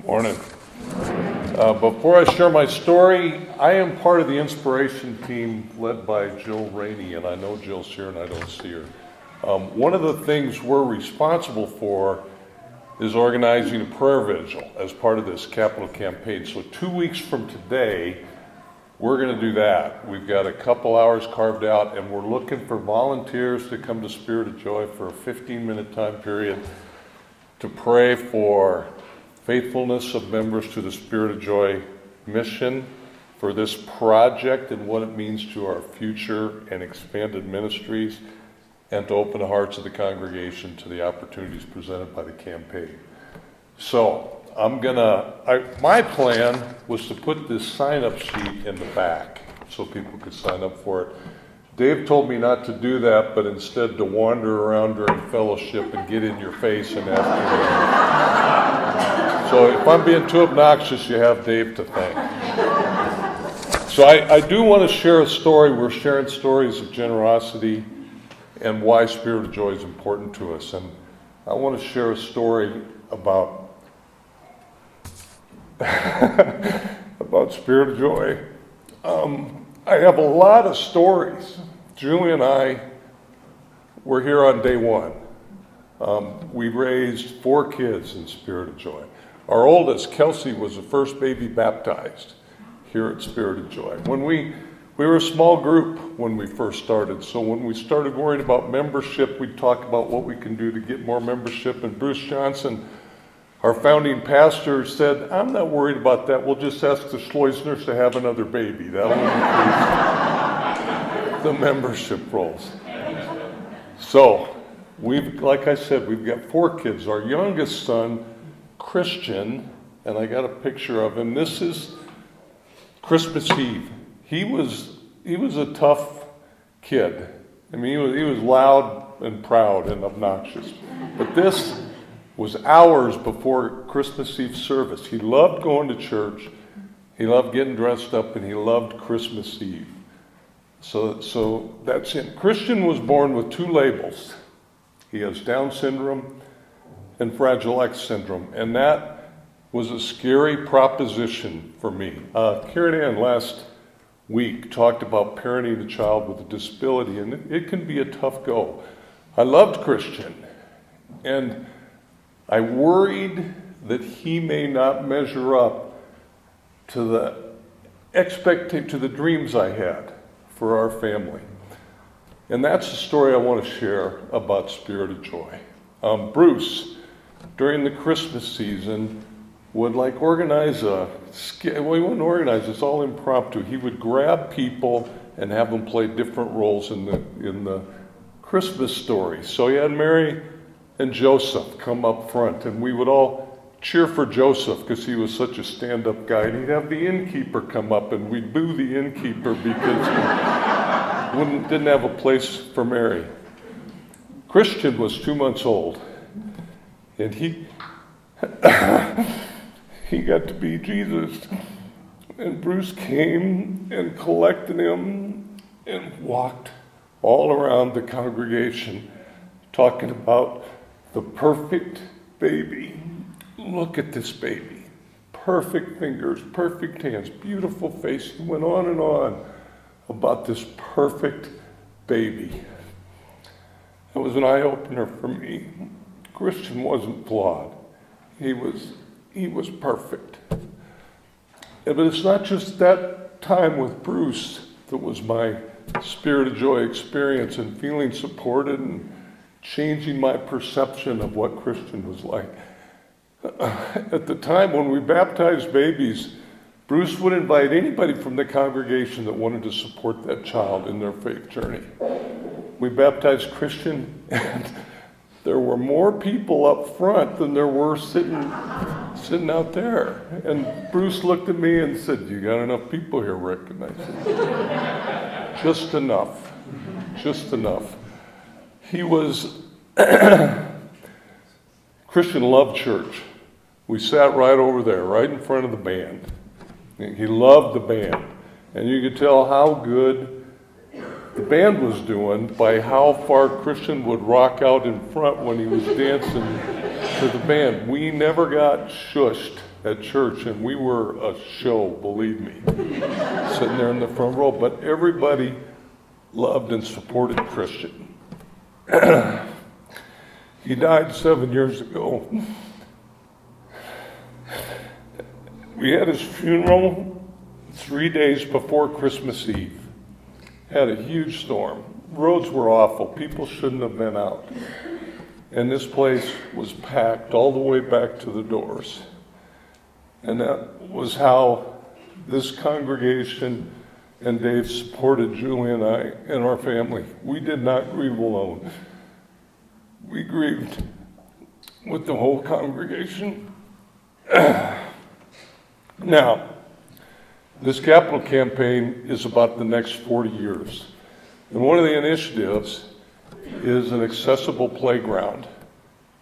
Morning. Before I share my story, I am part of the inspiration team led by Jill Rainey, and I know Jill's here and I don't see her. One of the things we're responsible for is organizing a prayer vigil as part of this capital campaign. So 2 weeks from today, we're going to do that. We've got a couple hours carved out, and we're looking for volunteers to come to Spirit of Joy for a 15-minute time period to pray for faithfulness of members to the Spirit of Joy mission, for this project and what it means to our future and expanded ministries, and to open the hearts of the congregation to the opportunities presented by the campaign. So my plan was to put this sign-up sheet in the back so people could sign up for it. Dave told me not to do that, but instead to wander around during fellowship and get in your face and ask you. So if I'm being too obnoxious, you have Dave to thank. So I do want to share a story. We're sharing stories of generosity and why Spirit of Joy is important to us. And I want to share a story about Spirit of Joy. I have a lot of stories. Julie and I were here on day one. We raised 4 kids in Spirit of Joy. Our oldest, Kelsey, was the first baby baptized here at Spirit of Joy. When we were a small group when we first started, so when we started worrying about membership, we'd talk about what we can do to get more membership, and Bruce Johnson, our founding pastor, said, I'm not worried about that. We'll just ask the Schleusners to have another baby. That'll increase the membership rolls. So, like I said, we've got 4 kids. Our youngest son, Christian, and I got a picture of him. This is Christmas Eve. He was a tough kid. I mean, he was loud and proud and obnoxious. But this was hours before Christmas Eve service. He loved going to church. He loved getting dressed up, and he loved Christmas Eve. So that's him. Christian was born with 2 labels. He has Down syndrome and Fragile X syndrome, and that was a scary proposition for me. Karen Ann last week talked about parenting a child with a disability, and it can be a tough go. I loved Christian, and I worried that he may not measure up to the dreams I had for our family. And that's the story I want to share about Spirit of Joy. Bruce, during the Christmas season, would organize he wouldn't organize, it's all impromptu. He would grab people and have them play different roles in the Christmas story. So he had Mary and Joseph come up front, and we would all cheer for Joseph because he was such a stand-up guy. And he'd have the innkeeper come up, and we'd boo the innkeeper because he didn't have a place for Mary. Christian was 2 months old, and he got to be Jesus. And Bruce came and collected him and walked all around the congregation talking about the perfect baby. Look at this baby. Perfect fingers, perfect hands, beautiful face. He went on and on about this perfect baby. It was an eye-opener for me. Christian wasn't flawed. He was perfect. But it's not just that time with Bruce that was my Spirit of Joy experience and feeling supported and changing my perception of what Christian was like. At the time when we baptized babies, Bruce would invite anybody from the congregation that wanted to support that child in their faith journey. We baptized Christian, and there were more people up front than there were sitting out there. And Bruce looked at me and said, you got enough people here, Rick? And I said, just enough. He was, Christian loved church. We sat right over there, right in front of the band. He loved the band. And you could tell how good the band was doing by how far Christian would rock out in front when he was dancing to the band. We never got shushed at church, and we were a show, believe me, sitting there in the front row, but everybody loved and supported Christian. He died 7 years ago. We had his funeral 3 days before Christmas Eve. Had a huge storm. Roads were awful. People shouldn't have been out. And this place was packed all the way back to the doors. And that was how this congregation and Dave supported Julie and I and our family. We did not grieve alone. We grieved with the whole congregation. Now, this capital campaign is about the next 40 years. And one of the initiatives is an accessible playground.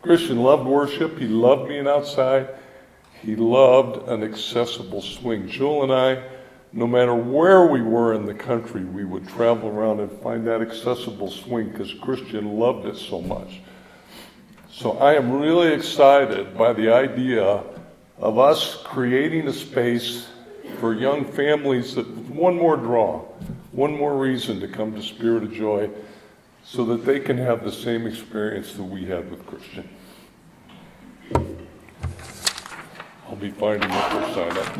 Christian loved worship. He loved being outside. He loved an accessible swing. Jewel and I, no matter where we were in the country, we would travel around and find that accessible swing because Christian loved it so much. So I am really excited by the idea of us creating a space for young families, that one more draw, one more reason to come to Spirit of Joy so that they can have the same experience that we had with Christian. I'll be finding it for sign up.